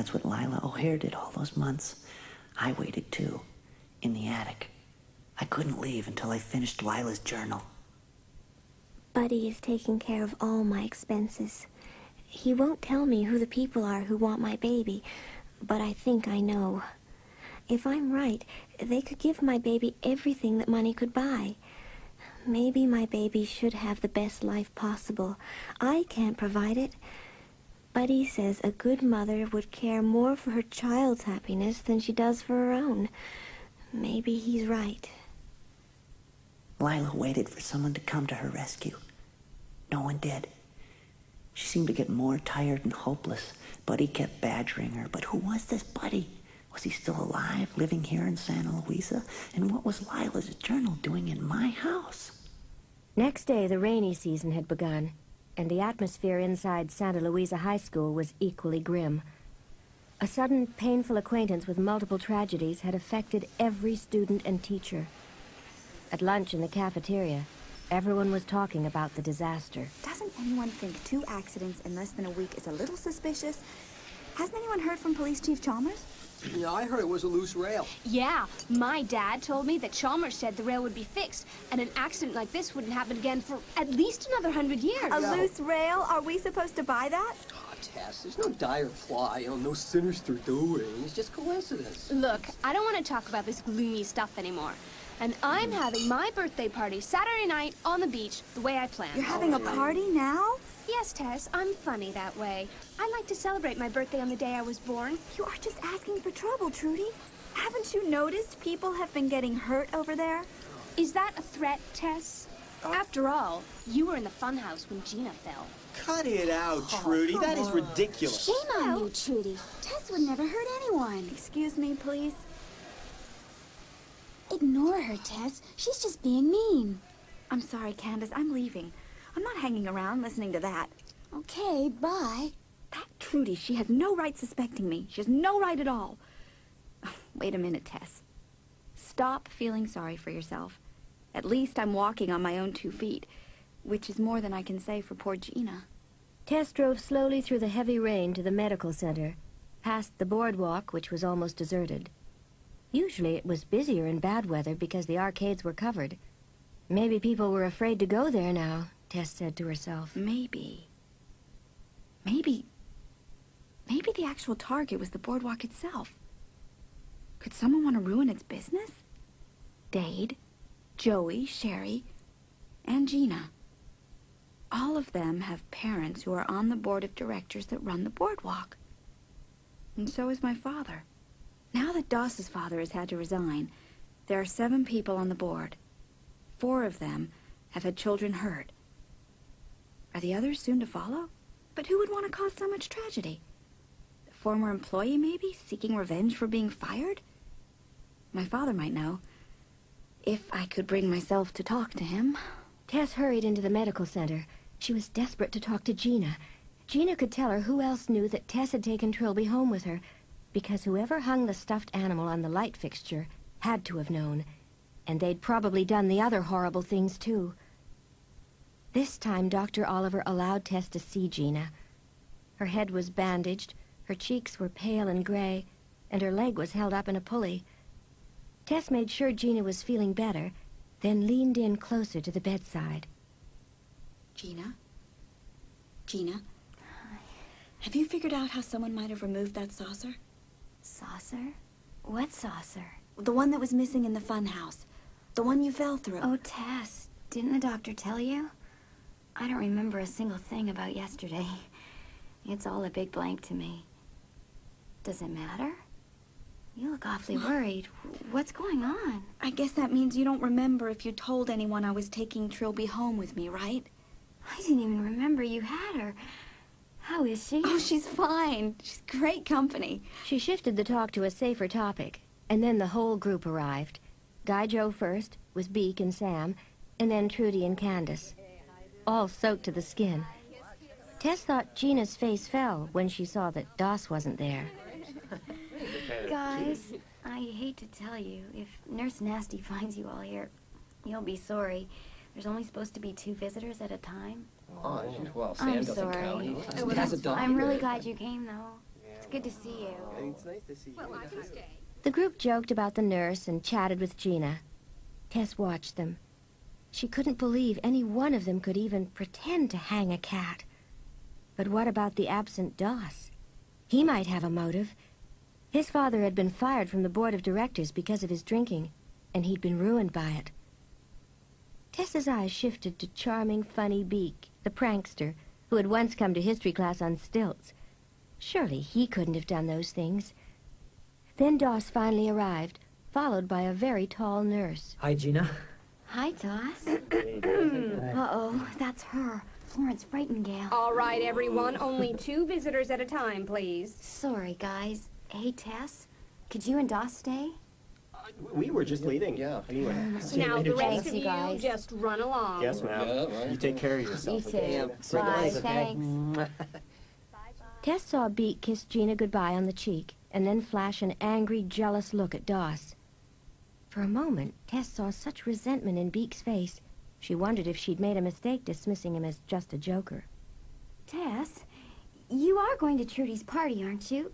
That's what Lila O'Hare did all those months. I waited too, in the attic. I couldn't leave until I finished Lila's journal. Buddy is taking care of all my expenses. He won't tell me who the people are who want my baby, but I think I know. If I'm right, they could give my baby everything that money could buy. Maybe my baby should have the best life possible. I can't provide it. Buddy says a good mother would care more for her child's happiness than she does for her own. Maybe he's right. Lila waited for someone to come to her rescue. No one did. She seemed to get more tired and hopeless. Buddy kept badgering her. But who was this Buddy? Was he still alive, living here in Santa Luisa? And what was Lila's journal doing in my house? Next day, the rainy season had begun, and the atmosphere inside Santa Luisa High School was equally grim. A sudden, painful acquaintance with multiple tragedies had affected every student and teacher. At lunch in the cafeteria, everyone was talking about the disaster. Doesn't anyone think 2 accidents in less than a week is a little suspicious? Hasn't anyone heard from Police Chief Chalmers? Yeah, I heard it was a loose rail. Yeah, my dad told me that Chalmers said the rail would be fixed, and an accident like this wouldn't happen again for at least another 100 years. A loose rail? Are we supposed to buy that? Oh, Tess, there's no dire plot, no sinister doing. It's just coincidence. Look, I don't want to talk about this gloomy stuff anymore. And I'm having my birthday party Saturday night on the beach, the way I planned. You're having a party now? Yes, Tess, I'm funny that way. I like to celebrate my birthday on the day I was born. You are just asking for trouble, Trudy. Haven't you noticed people have been getting hurt over there? Is that a threat, Tess? After all, you were in the funhouse when Gina fell. Cut it out, Trudy. That is ridiculous. Shame on you, Trudy. Tess would never hurt anyone. Excuse me, please. Ignore her, Tess. She's just being mean. I'm sorry, Candace. I'm leaving. I'm not hanging around listening to that. Okay, bye. That Trudy, she has no right suspecting me. She has no right at all. Wait a minute, Tess. Stop feeling sorry for yourself. At least I'm walking on my own 2 feet, which is more than I can say for poor Gina. Tess drove slowly through the heavy rain to the medical center, past the boardwalk, which was almost deserted. Usually it was busier in bad weather because the arcades were covered. Maybe people were afraid to go there now, Tess said to herself. Maybe the actual target was the boardwalk itself. Could someone want to ruin its business? Dade, Joey, Sherry, and Gina. All of them have parents who are on the board of directors that run the boardwalk. And so is my father. Now that Doss's father has had to resign, there are 7 people on the board. 4 of them have had children hurt. Are the others soon to follow? But who would want to cause so much tragedy? A former employee, maybe, seeking revenge for being fired? My father might know, if I could bring myself to talk to him. Tess hurried into the medical center. She was desperate to talk to Gina. Gina could tell her who else knew that Tess had taken Trilby home with her, because whoever hung the stuffed animal on the light fixture had to have known, and they'd probably done the other horrible things too. This time, Dr. Oliver allowed Tess to see Gina. Her head was bandaged, her cheeks were pale and gray, and her leg was held up in a pulley. Tess made sure Gina was feeling better, then leaned in closer to the bedside. Gina? Gina? Have you figured out how someone might have removed that saucer? Saucer? What saucer? The one that was missing in the funhouse. The one you fell through. Oh, Tess, didn't the doctor tell you? I don't remember a single thing about yesterday. It's all a big blank to me. Does it matter? You look awfully worried. What's going on? I guess that means you don't remember if you told anyone I was taking Trilby home with me, right? I didn't even remember you had her. How is she? Oh, she's fine. She's great company. She shifted the talk to a safer topic, and then the whole group arrived. Guy Joe first, with Beak and Sam, and then Trudy and Candace, all soaked to the skin. Tess thought Gina's face fell when she saw that Doss wasn't there. Guys, I hate to tell you, if Nurse Nasty finds you all here, you'll be sorry. There's only supposed to be 2 visitors at a time. Oh, well, Sam I'm doesn't sorry. count. He has a dog. I'm really glad you came, though. good to see you. It's nice to see you. Well, I can stay. The group joked about the nurse and chatted with Gina. Tess watched them. She couldn't believe any one of them could even pretend to hang a cat. But what about the absent Doss? He might have a motive. His father had been fired from the board of directors because of his drinking, and he'd been ruined by it. Tess's eyes shifted to charming, funny Beak, the prankster, who had once come to history class on stilts. Surely he couldn't have done those things. Then Doss finally arrived, followed by a very tall nurse. Hi, Gina. Hi, Doss. Uh-oh, that's her. Florence Frightingale. All right, everyone. Only 2 visitors at a time, please. Sorry, guys. Hey, Tess, could you and Doss stay? We were just leaving. Yeah. Anyway. Now, the rest Thanks, of you you guys. just run along. Yes, ma'am. Yeah, right. You take care of yourself. You too. okay? Bye, Nice, okay? thanks. Tess saw Beak kiss Gina goodbye on the cheek, and then flash an angry, jealous look at Doss. For a moment, Tess saw such resentment in Beak's face, she wondered if she'd made a mistake dismissing him as just a joker. Tess, you are going to Trudy's party, aren't you?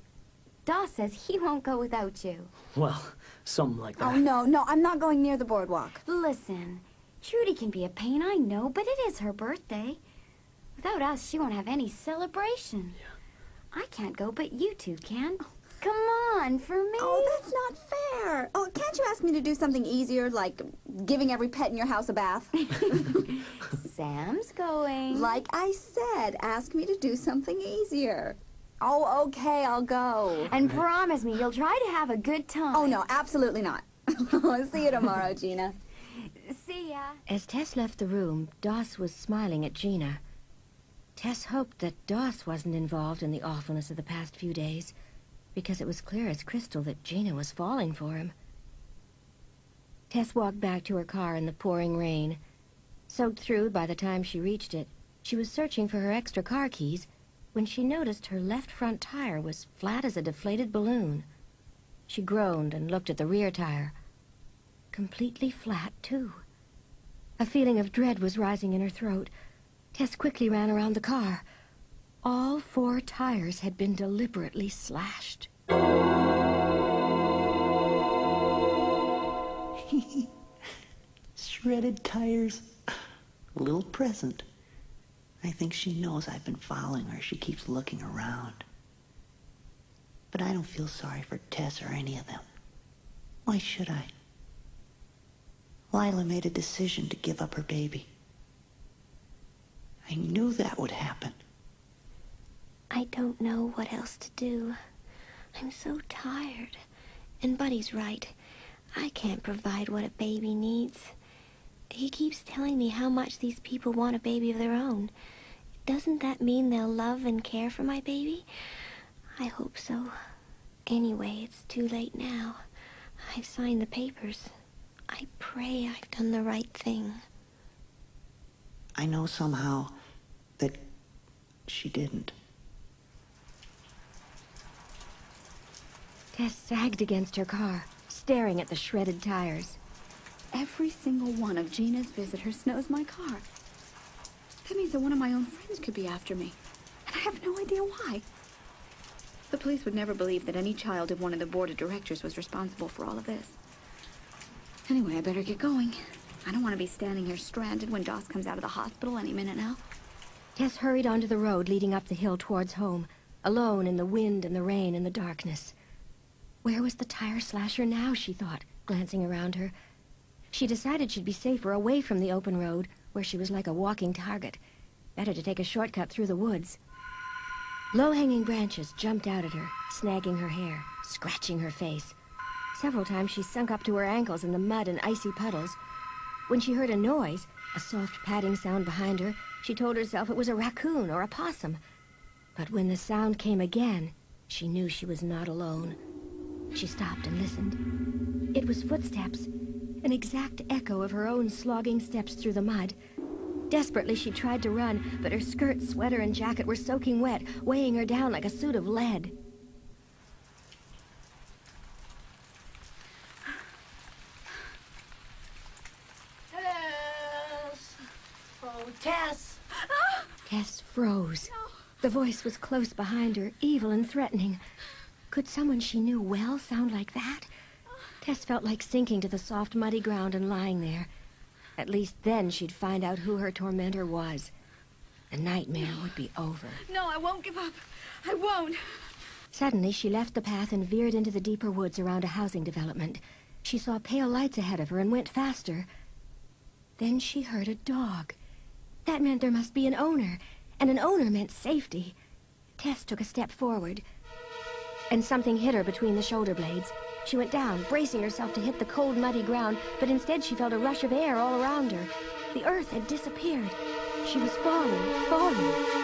Doss says he won't go without you. Well, something like that. Oh, no, I'm not going near the boardwalk. Listen, Trudy can be a pain, I know, but it is her birthday. Without us, she won't have any celebration. Yeah. I can't go, but you two can. Come on, for me. Oh, that's not fair. Oh, can't you ask me to do something easier, like giving every pet in your house a bath? Sam's going. Like I said, ask me to do something easier. Oh, okay, I'll go. And promise me you'll try to have a good time. Oh, no, absolutely not. See you tomorrow, Gina. See ya. As Tess left the room, Doss was smiling at Gina. Tess hoped that Doss wasn't involved in the awfulness of the past few days, because it was clear as crystal that Gina was falling for him. Tess walked back to her car in the pouring rain. Soaked through by the time she reached it, she was searching for her extra car keys when she noticed her left front tire was flat as a deflated balloon. She groaned and looked at the rear tire. Completely flat, too. A feeling of dread was rising in her throat. Tess quickly ran around the car. All 4 tires had been deliberately slashed. Shredded tires. A little present. I think she knows I've been following her. She keeps looking around. But I don't feel sorry for Tess or any of them. Why should I? Lila made a decision to give up her baby. I knew that would happen. I don't know what else to do. I'm so tired. And Buddy's right. I can't provide what a baby needs. He keeps telling me how much these people want a baby of their own. Doesn't that mean they'll love and care for my baby? I hope so. Anyway, it's too late now. I've signed the papers. I pray I've done the right thing. I know somehow that she didn't. Tess sagged against her car, staring at the shredded tires. Every single one of Gina's visitors knows my car. That means that one of my own friends could be after me. And I have no idea why. The police would never believe that any child of one of the board of directors was responsible for all of this. Anyway, I better get going. I don't want to be standing here stranded when Doss comes out of the hospital any minute now. Tess hurried onto the road leading up the hill towards home, alone in the wind and the rain and the darkness. Where was the tire slasher now, she thought, glancing around her. She decided she'd be safer away from the open road, where she was like a walking target. Better to take a shortcut through the woods. Low-hanging branches jumped out at her, snagging her hair, scratching her face. Several times she sunk up to her ankles in the mud and icy puddles. When she heard a noise, a soft padding sound behind her, she told herself it was a raccoon or a possum. But when the sound came again, she knew she was not alone. She stopped and listened. It was footsteps, an exact echo of her own slogging steps through the mud. Desperately, she tried to run, but her skirt, sweater, and jacket were soaking wet, weighing her down like a suit of lead. Tess! Oh, Tess! Tess froze. The voice was close behind her, evil and threatening. Could someone she knew well sound like that? Tess felt like sinking to the soft, muddy ground and lying there. At least then she'd find out who her tormentor was. The nightmare would be over. No, I won't give up. I won't. Suddenly, she left the path and veered into the deeper woods around a housing development. She saw pale lights ahead of her and went faster. Then she heard a dog. That meant there must be an owner, and an owner meant safety. Tess took a step forward, and something hit her between the shoulder blades. She went down, bracing herself to hit the cold, muddy ground, but instead she felt a rush of air all around her. The earth had disappeared. She was falling, falling.